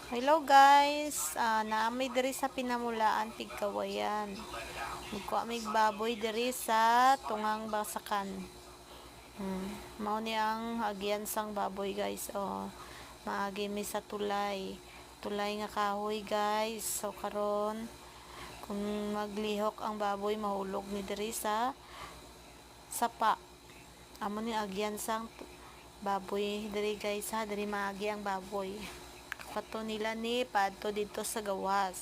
Hello guys, naamay diri sa Pinamulaan Tigkawayan. Magkuha mig baboy diri sa Tungang Basakan. Mao ni ang agyansang baboy guys. Maagi mi sa tulay. Tulay nga kahoy guys. So karon kung maglihok ang baboy mahulog ni diri sa sapa. Amo ni agyansang baboy diri guys ha, diri maagi ang baboy. Kato nila ni padto dito sa gawas.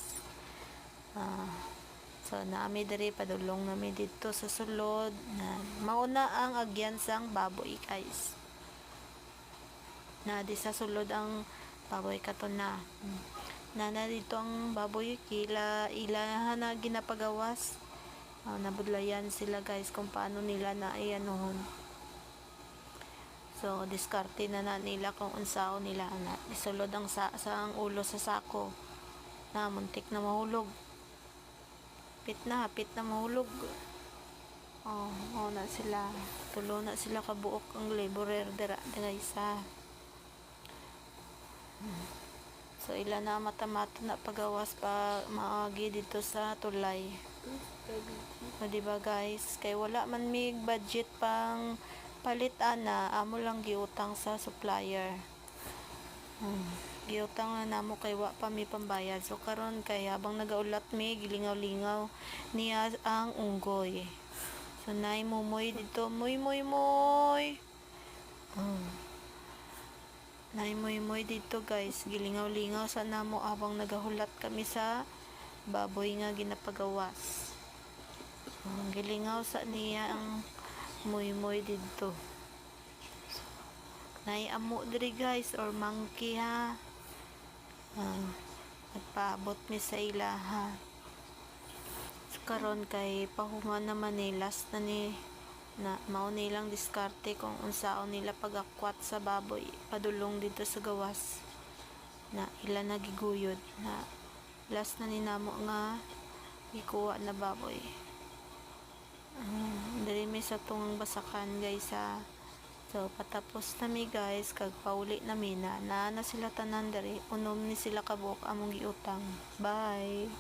So naami diri padulong nami dito sa sulod na mauna ang agyansang baboy guys. Na di sa sulod ang baboy kato na. Nana dito ang baboy kila ilahan na ginapagawas. Nabudlayan sila guys kung paano nila na ianuhon. So diskarte na nila kung unsaon nila na isulod ang ang ulo sa sako. Na muntik na mahulog. Hapit na mahulog. Na sila. Tulo na sila kabuok ang laborer dira guys ha. So ila na mata-mata na pagawas pa maagi dito sa tulay. O diba guys, kay wala man mig budget pang palit ana, amo lang giutang sa supplier. Giutang na namo kay wa pa mi pambayad. So karon kay habang nagaulat mi gilingaw-lingaw niya ang unggoy. So nay mumoy dito, moy. Nay moy dito guys, gilingaw-lingaw sa namo habang nagahulat kami sa baboy nga ginapagawas. Gilingaw sa niya ang moy dito. Nay amo diri guys or monkey ha. Nagpaabot mi sa ilaha. So, karon kay pahuman naman ni last na ni na mao nilang diskarte kung unsaon nila pagakwat sa baboy padulong dito sa gawas na ila nagiguyod na last na ni namo nga gikuha na baboy. Diri mi sa Tungang Basakan guys ha. So patapos nami guys kag pauli nami na sila tanan diri unom ni sila kabuk among giutang. Bye.